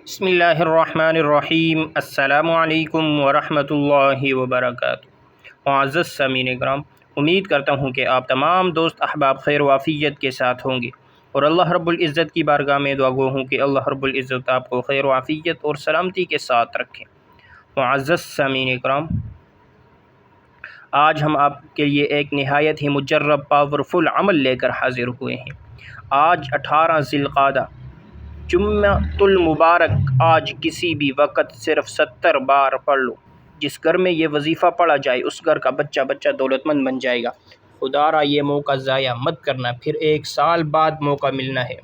بسم اللہ الرحمن الرحیم۔ السلام علیکم ورحمۃ اللہ وبرکاتہ۔ معزز سامعین کرام، امید کرتا ہوں کہ آپ تمام دوست احباب خیر و عافیت کے ساتھ ہوں گے، اور اللہ رب العزت کی بارگاہ میں دعا گو ہوں کہ اللہ رب العزت آپ کو خیر و عافیت اور سلامتی کے ساتھ رکھے۔ معزز سامعین کرام، آج ہم آپ کے لیے ایک نہایت ہی مجرب پاورفل عمل لے کر حاضر ہوئے ہیں۔ آج 18 ذی القعدہ جمعۃ المبارک، آج کسی بھی وقت صرف 70 بار پڑھ لو۔ جس گھر میں یہ وظیفہ پڑھا جائے اس گھر کا بچہ دولت مند بن جائے گا۔ خدا را یہ موقع ضائع مت کرنا، پھر 1 سال بعد موقع ملنا ہے۔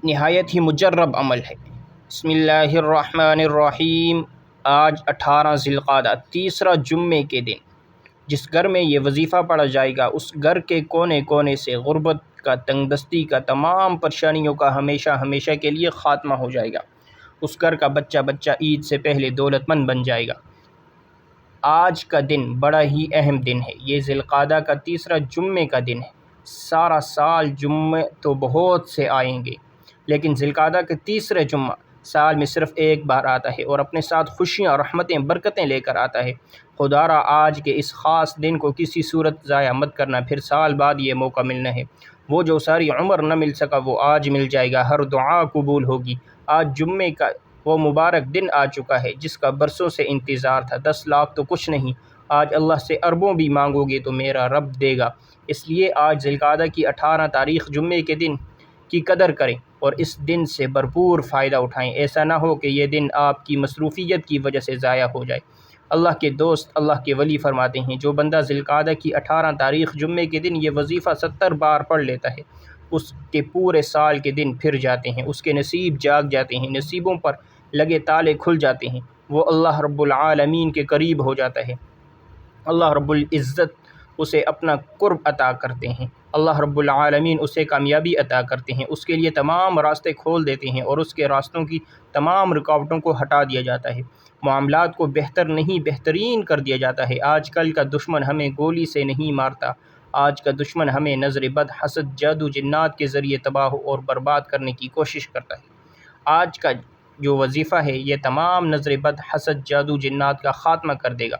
نہایت ہی مجرب عمل ہے۔ بسم اللہ الرحمن الرحیم۔ آج 18 ذی القعدہ، تیسرا جمعے کے دن، جس گھر میں یہ وظیفہ پڑھا جائے گا اس گھر کے کونے کونے سے غربت کا، تنگ دستی کا، تمام پریشانیوں کا ہمیشہ کے لیے خاتمہ ہو جائے گا۔ اس گھر کا بچہ عید سے پہلے دولت مند بن جائے گا۔ آج کا دن بڑا ہی اہم دن ہے۔ یہ ذی القعدہ کا تیسرا جمعے کا دن ہے۔ سارا سال جمعے تو بہت سے آئیں گے، لیکن ذی القعدہ کا تیسرا جمعہ سال میں صرف ایک بار آتا ہے اور اپنے ساتھ خوشیاں، رحمتیں، برکتیں لے کر آتا ہے۔ خدا را آج کے اس خاص دن کو کسی صورت ضائع مت کرنا، پھر سال بعد یہ موقع ملنا ہے۔ وہ جو ساری عمر نہ مل سکا وہ آج مل جائے گا، ہر دعا قبول ہوگی۔ آج جمعے کا وہ مبارک دن آ چکا ہے جس کا برسوں سے انتظار تھا۔ 10 لاکھ تو کچھ نہیں، آج اللہ سے اربوں بھی مانگو گے تو میرا رب دے گا۔ اس لیے آج ذی القعدہ کی 18 تاریخ جمعے کے دن کی قدر کریں اور اس دن سے بھرپور فائدہ اٹھائیں۔ ایسا نہ ہو کہ یہ دن آپ کی مصروفیت کی وجہ سے ضائع ہو جائے۔ اللہ کے دوست، اللہ کے ولی فرماتے ہیں، جو بندہ ذی القعدہ کی 18 تاریخ جمعے کے دن یہ وظیفہ 70 بار پڑھ لیتا ہے، اس کے پورے سال کے دن پھر جاتے ہیں، اس کے نصیب جاگ جاتے ہیں، نصیبوں پر لگے تالے کھل جاتے ہیں، وہ اللہ رب العالمین کے قریب ہو جاتا ہے۔ اللہ رب العزت اسے اپنا قرب عطا کرتے ہیں، اللہ رب العالمین اسے کامیابی عطا کرتے ہیں، اس کے لیے تمام راستے کھول دیتے ہیں اور اس کے راستوں کی تمام رکاوٹوں کو ہٹا دیا جاتا ہے۔ معاملات کو بہتر نہیں بہترین کر دیا جاتا ہے۔ آج کل کا دشمن ہمیں گولی سے نہیں مارتا، آج کا دشمن ہمیں نظر بد، حسد، جادو، جنات کے ذریعے تباہ اور برباد کرنے کی کوشش کرتا ہے۔ آج کا جو وظیفہ ہے یہ تمام نظر بد، حسد، جادو، جنات کا خاتمہ کر دے گا،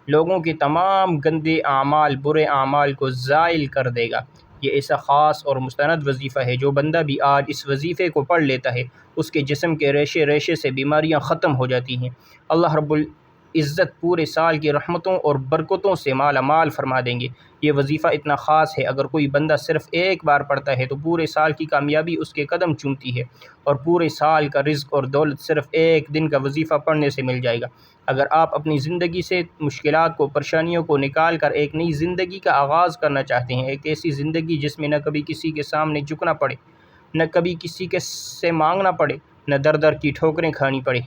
لوگوں کے تمام گندے اعمال، برے اعمال کو زائل کر دے گا۔ یہ ایسا خاص اور مستند وظیفہ ہے، جو بندہ بھی آج اس وظیفے کو پڑھ لیتا ہے اس کے جسم کے ریشے ریشے سے بیماریاں ختم ہو جاتی ہیں۔ اللہ رب العزت پورے سال کی رحمتوں اور برکتوں سے مالا مال فرما دیں گے۔ یہ وظیفہ اتنا خاص ہے، اگر کوئی بندہ صرف ایک بار پڑھتا ہے تو پورے سال کی کامیابی اس کے قدم چومتی ہے، اور پورے سال کا رزق اور دولت صرف ایک دن کا وظیفہ پڑھنے سے مل جائے گا۔ اگر آپ اپنی زندگی سے مشکلات کو، پریشانیوں کو نکال کر ایک نئی زندگی کا آغاز کرنا چاہتے ہیں، ایک ایسی زندگی جس میں نہ کبھی کسی کے سامنے جھکنا پڑے، نہ کبھی کسی کے سے مانگنا پڑے، نہ در در کی ٹھوکریں کھانی پڑے،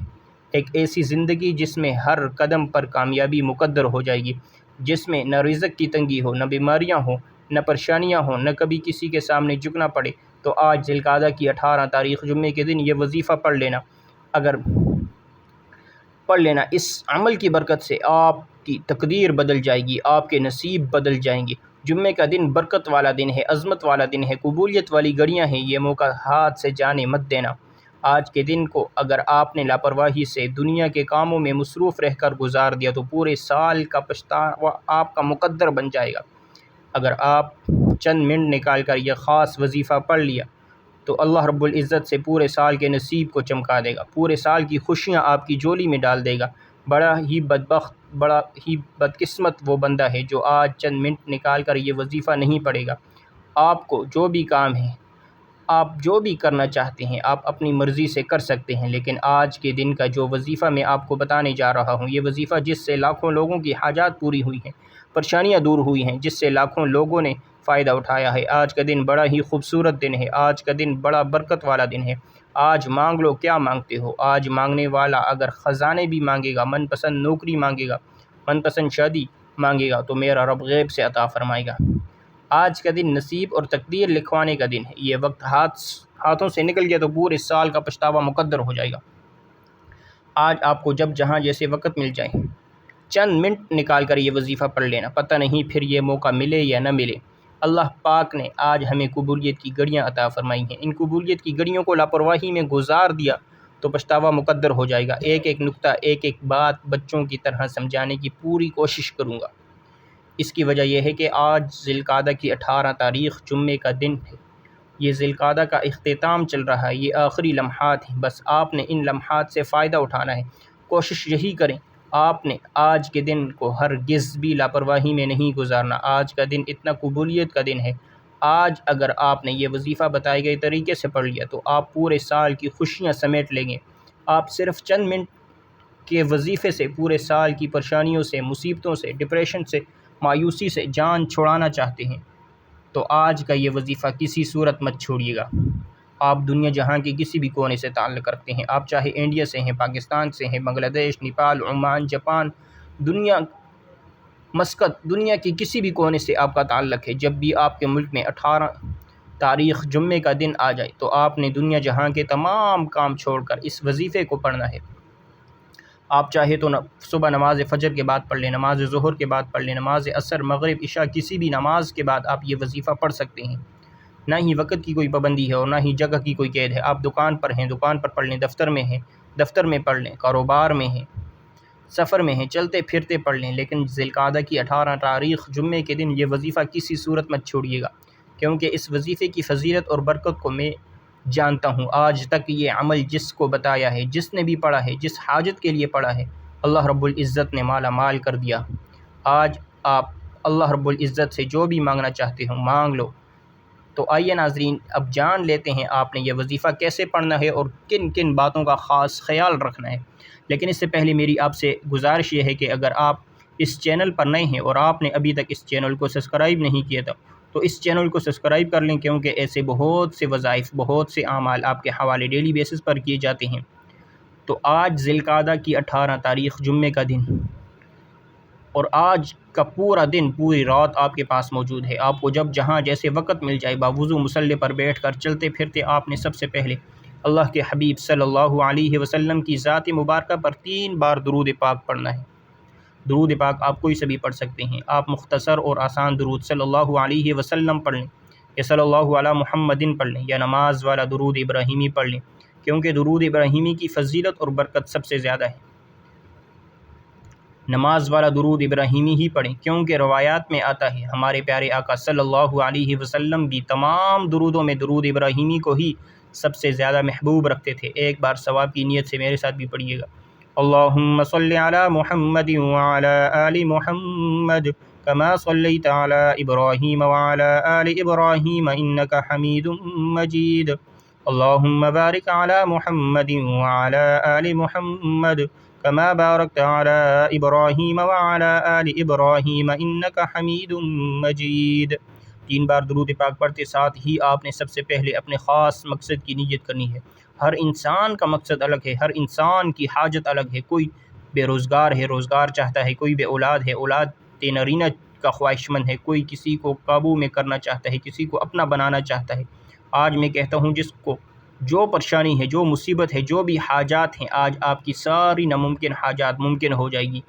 ایک ایسی زندگی جس میں ہر قدم پر کامیابی مقدر ہو جائے گی، جس میں نہ رزق کی تنگی ہو، نہ بیماریاں ہوں، نہ پریشانیاں ہوں، نہ کبھی کسی کے سامنے جھکنا پڑے، تو آج ذی القعدہ کی 18 تاریخ جمعے کے دن یہ وظیفہ پڑھ لینا۔ اگر پڑھ لینا، اس عمل کی برکت سے آپ کی تقدیر بدل جائے گی، آپ کے نصیب بدل جائیں گے۔ جمعے کا دن برکت والا دن ہے، عظمت والا دن ہے، قبولیت والی گھڑیاں ہیں، یہ موقع ہاتھ سے جانے مت دینا۔ آج کے دن کو اگر آپ نے لاپرواہی سے دنیا کے کاموں میں مصروف رہ کر گزار دیا تو پورے سال کا پچھتاوا آپ کا مقدر بن جائے گا۔ اگر آپ چند منٹ نکال کر یہ خاص وظیفہ پڑھ لیا تو اللہ رب العزت سے پورے سال کے نصیب کو چمکا دے گا، پورے سال کی خوشیاں آپ کی جولی میں ڈال دے گا۔ بڑا ہی بدبخت، بڑا ہی بدقسمت وہ بندہ ہے جو آج چند منٹ نکال کر یہ وظیفہ نہیں پڑھے گا۔ آپ کو جو بھی کام ہے، آپ جو بھی کرنا چاہتے ہیں آپ اپنی مرضی سے کر سکتے ہیں، لیکن آج کے دن کا جو وظیفہ میں آپ کو بتانے جا رہا ہوں، یہ وظیفہ جس سے لاکھوں لوگوں کی حاجات پوری ہوئی ہیں، پریشانیاں دور ہوئی ہیں، جس سے لاکھوں لوگوں نے فائدہ اٹھایا ہے، آج کا دن بڑا ہی خوبصورت دن ہے، آج کا دن بڑا برکت والا دن ہے۔ آج مانگ لو کیا مانگتے ہو۔ آج مانگنے والا اگر خزانے بھی مانگے گا، من پسند نوکری مانگے گا، من پسند شادی مانگے گا تو میرا رب غیب سے عطا فرمائے گا۔ آج کا دن نصیب اور تقدیر لکھوانے کا دن ہے، یہ وقت ہاتھوں سے نکل گیا تو پورے سال کا پچھتاوا مقدر ہو جائے گا۔ آج آپ کو جب جہاں جیسے وقت مل جائے چند منٹ نکال کر یہ وظیفہ پڑھ لینا، پتہ نہیں پھر یہ موقع ملے یا نہ ملے۔ اللہ پاک نے آج ہمیں قبولیت کی گھڑیاں عطا فرمائی ہیں۔ ان قبولیت کی گھڑیوں کو لاپرواہی میں گزار دیا تو پچھتاوا مقدر ہو جائے گا۔ ایک ایک نقطہ، ایک ایک بات بچوں کی طرح سمجھانے کی پوری کوشش کروں گا۔ اس کی وجہ یہ ہے کہ آج ذی القعدہ کی 18 تاریخ جمعے کا دن ہے۔ یہ ذی القعدہ کا اختتام چل رہا ہے، یہ آخری لمحات ہیں، بس آپ نے ان لمحات سے فائدہ اٹھانا ہے۔ کوشش یہی کریں، آپ نے آج کے دن کو ہرگز بھی لاپرواہی میں نہیں گزارنا۔ آج کا دن اتنا قبولیت کا دن ہے۔ آج اگر آپ نے یہ وظیفہ بتائے گئے طریقے سے پڑھ لیا تو آپ پورے سال کی خوشیاں سمیٹ لیں گے۔ آپ صرف چند منٹ کے وظیفے سے پورے سال کی پریشانیوں سے، مصیبتوں سے، ڈپریشن سے، مایوسی سے جان چھڑانا چاہتے ہیں تو آج کا یہ وظیفہ کسی صورت مت چھوڑیے گا۔ آپ دنیا جہاں کے کسی بھی کونے سے تعلق رکھتے ہیں، آپ چاہے انڈیا سے ہیں، پاکستان سے ہیں، بنگلہ دیش، نیپال، عمان، جاپان، مسقط، دنیا کے کسی بھی کونے سے آپ کا تعلق ہے، جب بھی آپ کے ملک میں 18 تاریخ جمعے کا دن آ جائے تو آپ نے دنیا جہاں کے تمام کام چھوڑ کر اس وظیفے کو پڑھنا ہے۔ آپ چاہے تو صبح نماز فجر کے بعد پڑھ لیں، نماز ظہر کے بعد پڑھ لیں، نماز عصر، مغرب، عشاء، کسی بھی نماز کے بعد آپ یہ وظیفہ پڑھ سکتے ہیں۔ نہ ہی وقت کی کوئی پابندی ہے اور نہ ہی جگہ کی کوئی قید ہے۔ آپ دکان پر ہیں، دکان پر پڑھ لیں، دفتر میں ہیں، دفتر میں پڑھ لیں، کاروبار میں ہیں، سفر میں ہیں، چلتے پھرتے پڑھ لیں، لیکن ذی القعدہ کی 18 تاریخ جمعے کے دن یہ وظیفہ کسی صورت مت چھوڑیے گا، کیونکہ اس وظیفے کی فضیلت اور برکت کو میں جانتا ہوں۔ آج تک یہ عمل جس کو بتایا ہے، جس نے بھی پڑھا ہے، جس حاجت کے لیے پڑھا ہے، اللہ رب العزت نے مالا مال کر دیا۔ آج آپ اللہ رب العزت سے جو بھی مانگنا چاہتے ہو مانگ لو۔ تو آئیے ناظرین، اب جان لیتے ہیں آپ نے یہ وظیفہ کیسے پڑھنا ہے اور کن کن باتوں کا خاص خیال رکھنا ہے۔ لیکن اس سے پہلے میری آپ سے گزارش یہ ہے کہ اگر آپ اس چینل پر نئے ہیں اور آپ نے ابھی تک اس چینل کو سبسکرائب نہیں کیا تھا تو اس چینل کو سبسکرائب کر لیں، کیونکہ ایسے بہت سے وظائف، بہت سے اعمال آپ کے حوالے ڈیلی بیسس پر کیے جاتے ہیں۔ تو آج ذی القعدہ کی 18 تاریخ جمعے کا دن، اور آج کا پورا دن، پوری رات آپ کے پاس موجود ہے۔ آپ کو جب جہاں جیسے وقت مل جائے، باوضو مصلی پر بیٹھ کر چلتے پھرتے آپ نے سب سے پہلے اللہ کے حبیب صلی اللہ علیہ وسلم کی ذات مبارکہ پر 3 بار درود پاک پڑھنا ہے۔ درود پاک آپ کوئی سے بھی پڑھ سکتے ہیں۔ آپ مختصر اور آسان درود صلی اللہ علیہ وسلم پڑھ لیں، یا صلی اللہ علی محمدin پڑھ لیں، یا نماز والا درود ابراہیمی پڑھ لیں، کیونکہ درود ابراہیمی کی فضیلت اور برکت سب سے زیادہ ہے۔ نماز والا درود ابراہیمی ہی پڑھیں، کیونکہ روایات میں آتا ہے ہمارے پیارے آقا صلی اللہ علیہ وسلم بھی تمام درودوں میں درود ابراہیمی کو ہی سب سے زیادہ محبوب رکھتے تھے۔ ایک بار ثواب کی نیت سے میرے ساتھ بھی پڑھیے گا۔ اللہم صلی علی محمد وعلی آل محمد کما صلیت علی ابراہیم وعلی آل ابراہیم انک حمید مجید۔ اللہم بارک علی محمد وعلی آل محمد کما بارکت علی ابراہیم وعلی آل ابراہیم انک حمید مجید۔ 3 بار درود پاک پڑھتے ساتھ ہی آپ نے سب سے پہلے اپنے خاص مقصد کی نیت کرنی ہے۔ ہر انسان کا مقصد الگ ہے، ہر انسان کی حاجت الگ ہے۔ کوئی بے روزگار ہے، روزگار چاہتا ہے، کوئی بے اولاد ہے، اولاد نرینہ کا خواہش مند ہے، کوئی کسی کو قابو میں کرنا چاہتا ہے، کسی کو اپنا بنانا چاہتا ہے۔ آج میں کہتا ہوں جس کو جو پریشانی ہے، جو مصیبت ہے، جو بھی حاجات ہیں، آج آپ کی ساری ناممکن حاجات ممکن ہو جائے گی۔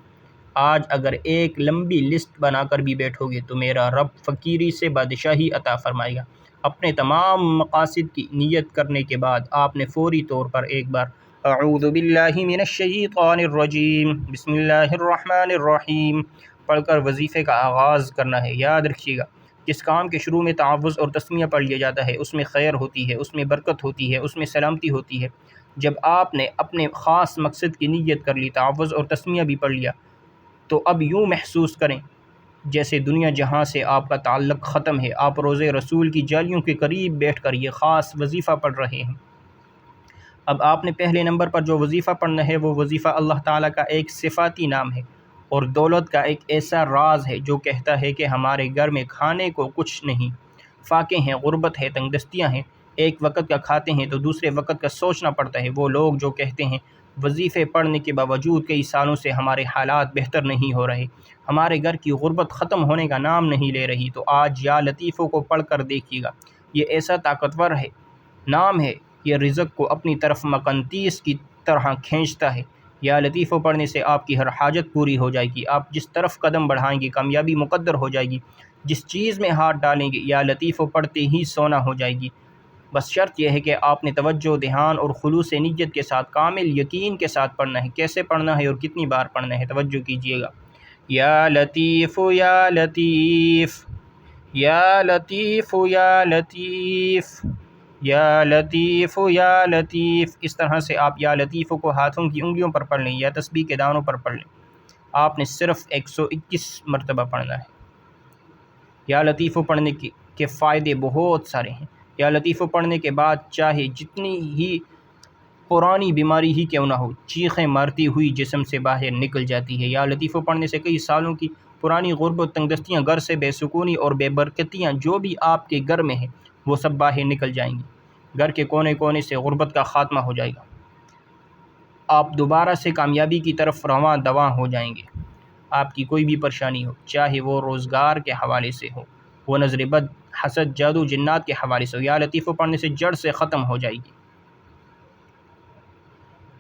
آج اگر ایک لمبی لسٹ بنا کر بھی بیٹھو گے تو میرا رب فقیری سے بادشاہی عطا فرمائے گا۔ اپنے تمام مقاصد کی نیت کرنے کے بعد آپ نے فوری طور پر ایک بار اعوذ باللہ من الشیطان الرجیم بسم اللہ الرحمن الرحیم پڑھ کر وظیفے کا آغاز کرنا ہے۔ یاد رکھیے گا، جس کام کے شروع میں تعوذ اور تسمیہ پڑھ لیا جاتا ہے اس میں خیر ہوتی ہے، اس میں برکت ہوتی ہے، اس میں سلامتی ہوتی ہے۔ جب آپ نے اپنے خاص مقصد کی نیت کر لی، تعوذ اور تسمیہ بھی پڑھ لیا، تو اب یوں محسوس کریں جیسے دنیا جہاں سے آپ کا تعلق ختم ہے، آپ روضے رسول کی جالیوں کے قریب بیٹھ کر یہ خاص وظیفہ پڑھ رہے ہیں۔ اب آپ نے پہلے نمبر پر جو وظیفہ پڑھنا ہے وہ وظیفہ اللہ تعالیٰ کا ایک صفاتی نام ہے اور دولت کا ایک ایسا راز ہے جو کہتا ہے کہ ہمارے گھر میں کھانے کو کچھ نہیں، فاقے ہیں، غربت ہے، تنگ دستیاں ہیں، ایک وقت کا کھاتے ہیں تو دوسرے وقت کا سوچنا پڑتا ہے۔ وہ لوگ جو کہتے ہیں وظیفے پڑھنے کے باوجود کئی سالوں سے ہمارے حالات بہتر نہیں ہو رہے، ہمارے گھر کی غربت ختم ہونے کا نام نہیں لے رہی، تو آج یا لطیفوں کو پڑھ کر دیکھیے گا۔ یہ ایسا طاقتور ہے، نام ہے، یہ رزق کو اپنی طرف مقناطیس کی طرح کھینچتا ہے۔ یا لطیفوں پڑھنے سے آپ کی ہر حاجت پوری ہو جائے گی، آپ جس طرف قدم بڑھائیں گے کامیابی مقدر ہو جائے گی۔ جس چیز میں ہاتھ ڈالیں گے یا لطیف پڑھتے ہی سونا ہو جائے گی۔ بس شرط یہ ہے کہ آپ نے توجہ، دھیان اور خلوص نیت کے ساتھ، کامل یقین کے ساتھ پڑھنا ہے۔ کیسے پڑھنا ہے اور کتنی بار پڑھنا ہے، توجہ کیجیے گا۔ یا لطیف یا لطیف، یا لطیف یا لطیف، یا لطیف یا لطیف، اس طرح سے آپ یا لطیف کو ہاتھوں کی انگلیوں پر پڑھ لیں یا تسبیح کے دانوں پر پڑھ لیں۔ آپ نے صرف 121 مرتبہ پڑھنا ہے۔ یا لطیف پڑھنے کے فائدے بہت سارے ہیں۔ یا لطیف پڑھنے کے بعد چاہے جتنی ہی پرانی بیماری ہی کیوں نہ ہو، چیخیں مارتی ہوئی جسم سے باہر نکل جاتی ہے۔ یا لطیف پڑھنے سے کئی سالوں کی پرانی غربت، تنگ دستیاں، گھر سے بے سکونی اور بے برکتیاں جو بھی آپ کے گھر میں ہیں وہ سب باہر نکل جائیں گی۔ گھر کے کونے کونے سے غربت کا خاتمہ ہو جائے گا۔ آپ دوبارہ سے کامیابی کی طرف رواں دواں ہو جائیں گے۔ آپ کی کوئی بھی پریشانی ہو، چاہے وہ روزگار کے حوالے سے ہو، وہ نظر بد، حسد، جادو، جنات کے حوالے سے ہو، یا لطیف پڑھنے سے جڑ سے ختم ہو جائے گی۔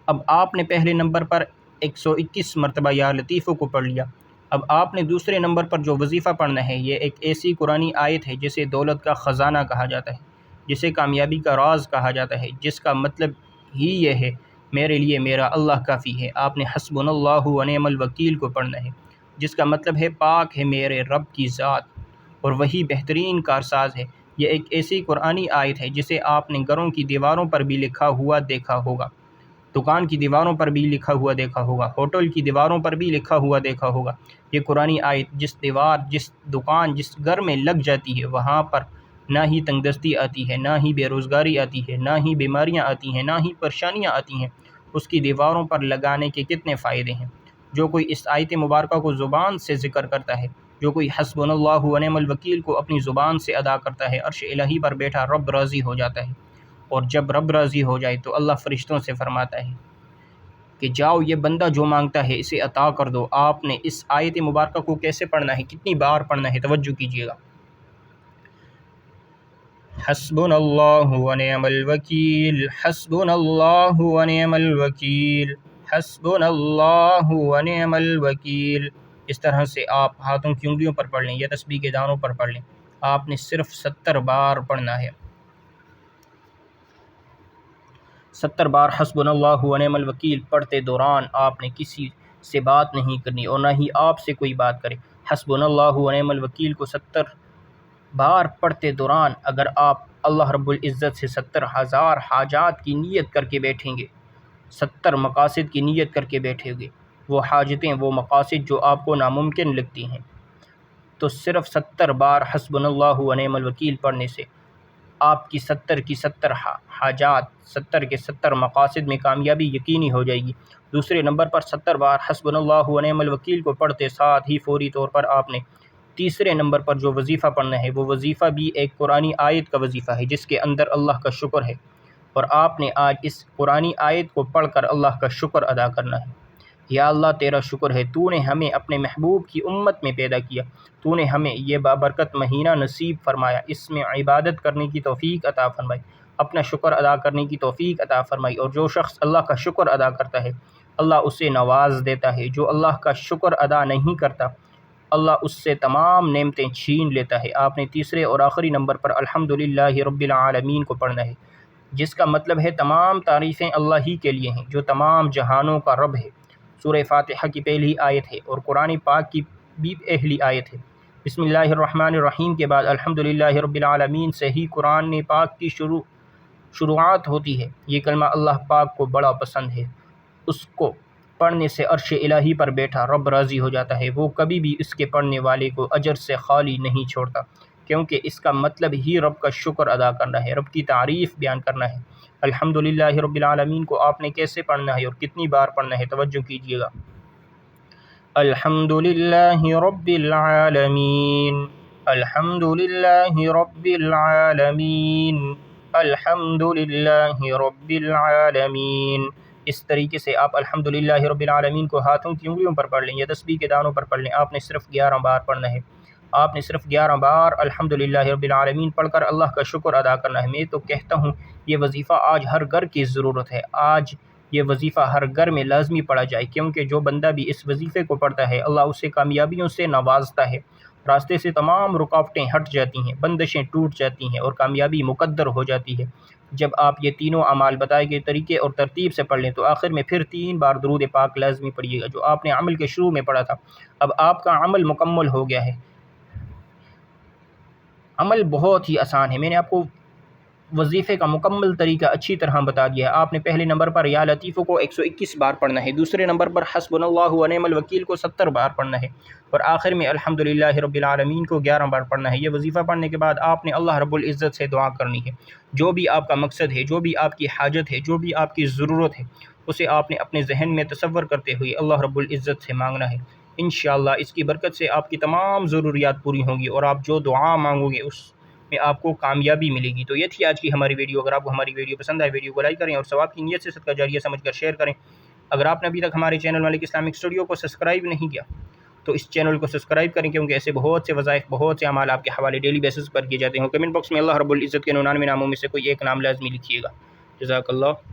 اب آپ نے پہلے نمبر پر 121 مرتبہ یا لطیف کو پڑھ لیا۔ اب آپ نے دوسرے نمبر پر جو وظیفہ پڑھنا ہے، یہ ایک ایسی قرآنی آیت ہے جسے دولت کا خزانہ کہا جاتا ہے، جسے کامیابی کا راز کہا جاتا ہے، جس کا مطلب ہی یہ ہے میرے لیے میرا اللہ کافی ہے۔ آپ نے حسبنا اللہ و نعم الوکیل کو پڑھنا ہے، جس کا مطلب ہے پاک ہے میرے رب کی ذات اور وہی بہترین کارساز ہے۔ یہ ایک ایسی قرآنی آیت ہے جسے آپ نے گھروں کی دیواروں پر بھی لکھا ہوا دیکھا ہوگا، دکان کی دیواروں پر بھی لکھا ہوا دیکھا ہوگا، ہوٹل کی دیواروں پر بھی لکھا ہوا دیکھا ہوگا۔ یہ قرآنی آیت جس دیوار، جس دکان، جس گھر میں لگ جاتی ہے، وہاں پر نہ ہی تنگ دستی آتی ہے، نہ ہی بے روزگاری آتی ہے، نہ ہی بیماریاں آتی ہیں، نہ ہی پریشانیاں آتی ہیں۔ اس کی دیواروں پر لگانے کے کتنے فائدے ہیں۔ جو کوئی اس آیت مبارکہ کو زبان سے ذکر کرتا ہے، جو کوئی حسبنا اللہ و نعم الوکیل کو اپنی زبان سے ادا کرتا ہے، عرش الہی پر بیٹھا رب راضی ہو جاتا ہے۔ اور جب رب راضی ہو جائے تو اللہ فرشتوں سے فرماتا ہے کہ جاؤ، یہ بندہ جو مانگتا ہے اسے عطا کر دو۔ آپ نے اس آیت مبارکہ کو کیسے پڑھنا ہے، کتنی بار پڑھنا ہے، توجہ کیجیے گا۔ حسبنا اللہ و نعم الوکیل، حسبنا اللہ و نعم الوکیل، حسبنا اللہ و نعم الوکیل، اس طرح سے آپ ہاتھوں کی انگلیوں پر پڑھ لیں یا تسبیح کے دانوں پر پڑھ لیں۔ آپ نے صرف 70 بار پڑھنا ہے۔ 70 بار حسبنا اللہ و نعم الوکیل پڑھتے دوران آپ نے کسی سے بات نہیں کرنی اور نہ ہی آپ سے کوئی بات کرے۔ حسبنا اللہ و نعم الوکیل کو 70 بار پڑھتے دوران اگر آپ اللہ رب العزت سے 70,000 حاجات کی نیت کر کے بیٹھیں گے، 70 مقاصد کی نیت کر کے بیٹھیں گے، وہ حاجتیں، وہ مقاصد جو آپ کو ناممکن لگتی ہیں، تو صرف 70 بار حسبنا اللہ و نعم الوکیل پڑھنے سے آپ کی 70 کی 70 حاجات، 70 کے 70 مقاصد میں کامیابی یقینی ہو جائے گی۔ دوسرے نمبر پر 70 بار حسبنا اللہ و نعم الوکیل کو پڑھتے ساتھ ہی فوری طور پر آپ نے تیسرے نمبر پر جو وظیفہ پڑھنا ہے، وہ وظیفہ بھی ایک قرآنی آیت کا وظیفہ ہے جس کے اندر اللہ کا شکر ہے، اور آپ نے آج اس قرآنی آیت کو پڑھ کر اللہ کا شکر ادا کرنا ہے۔ یا اللہ تیرا شکر ہے، تو نے ہمیں اپنے محبوب کی امت میں پیدا کیا، تو نے ہمیں یہ بابرکت مہینہ نصیب فرمایا، اس میں عبادت کرنے کی توفیق عطا فرمائی، اپنا شکر ادا کرنے کی توفیق عطا فرمائی۔ اور جو شخص اللہ کا شکر ادا کرتا ہے اللہ اسے نواز دیتا ہے، جو اللہ کا شکر ادا نہیں کرتا اللہ اس سے تمام نعمتیں چھین لیتا ہے۔ آپ نے تیسرے اور آخری نمبر پر الحمدللہ رب العالمین کو پڑھنا ہے، جس کا مطلب ہے تمام تعریفیں اللہ ہی کے لیے ہیں جو تمام جہانوں کا رب ہے۔ سورہ فاتحہ کی پہلی آیت ہے اور قرآن پاک کی بھی پہلی آیت ہے۔ بسم اللہ الرحمن الرحیم کے بعد الحمدللہ رب العالمین سے ہی قرآن پاک کی شروعات ہوتی ہے۔ یہ کلمہ اللہ پاک کو بڑا پسند ہے، اس کو پڑھنے سے عرش الہی پر بیٹھا رب راضی ہو جاتا ہے، وہ کبھی بھی اس کے پڑھنے والے کو اجر سے خالی نہیں چھوڑتا، کیونکہ اس کا مطلب ہی رب کا شکر ادا کرنا ہے، رب کی تعریف بیان کرنا ہے۔ الحمدللہ رب العالمین کو آپ نے کیسے پڑھنا ہے اور کتنی بار پڑھنا ہے، توجہ کیجیے گا۔ الحمدللہ رب العالمین، الحمدللہ رب العالمین، الحمدللہ رب العالمین۔ اس طریقے سے آپ الحمدللہ رب العالمین کو ہاتھوں کی انگلیوں پر پڑھ لیں یا تسبیح کے دانوں پر پڑھ لیں۔ آپ نے صرف 11 بار پڑھنا ہے۔ آپ نے صرف 11 بار الحمدللہ رب العالمین پڑھ کر اللہ کا شکر ادا کرنا ہے۔ میں تو کہتا ہوں یہ وظیفہ آج ہر گھر کی ضرورت ہے، آج یہ وظیفہ ہر گھر میں لازمی پڑھا جائے، کیونکہ جو بندہ بھی اس وظیفے کو پڑھتا ہے اللہ اسے کامیابیوں سے نوازتا ہے راستے سے تمام رکاوٹیں ہٹ جاتی ہیں، بندشیں ٹوٹ جاتی ہیں اور کامیابی مقدر ہو جاتی ہے۔ جب آپ یہ تینوں اعمال بتائے گئے طریقے اور ترتیب سے پڑھ لیں تو آخر میں پھر 3 بار درود پاک لازمی پڑھیے گا، جو آپ نے عمل کے شروع میں پڑھا تھا۔ اب آپ کا عمل مکمل ہو گیا ہے۔ عمل بہت ہی آسان ہے، میں نے آپ کو وظیفے کا مکمل طریقہ اچھی طرح بتا دیا ہے۔ آپ نے پہلے نمبر پر یا لطیف کو 121 بار پڑھنا ہے، دوسرے نمبر پر حسبنا اللہ و نعم الوکیل کو 70 بار پڑھنا ہے، اور آخر میں الحمدللہ رب العالمین کو 11 بار پڑھنا ہے۔ یہ وظیفہ پڑھنے کے بعد آپ نے اللہ رب العزت سے دعا کرنی ہے۔ جو بھی آپ کا مقصد ہے، جو بھی آپ کی حاجت ہے، جو بھی آپ کی ضرورت ہے، اسے آپ نے اپنے ذہن میں تصور کرتے ہوئے اللہ رب العزت سے مانگنا ہے۔ انشاءاللہ اس کی برکت سے آپ کی تمام ضروریات پوری ہوں گی، اور آپ جو دعا مانگو گے اس میں آپ کو کامیابی ملے گی۔ تو یہ تھی آج کی ہماری ویڈیو۔ اگر آپ کو ہماری ویڈیو پسند آئے، ویڈیو کو لائک کریں اور ثواب کی نیت سے صدقہ جاریہ سمجھ کر شیئر کریں۔ اگر آپ نے ابھی تک ہمارے چینل ملک اسلامک اسٹوڈیو کو سبسکرائب نہیں کیا تو اس چینل کو سبسکرائب کریں، کیونکہ ایسے بہت سے وظائف، بہت سے اعمال آپ کے حوالے ڈیلی بیسس پر کیے جاتے ہیں۔ کمنٹ باکس میں اللہ رب العزت کے 99 ناموں میں سے کوئی ایک نام لازمی لکھیے گا۔ جزاک اللہ۔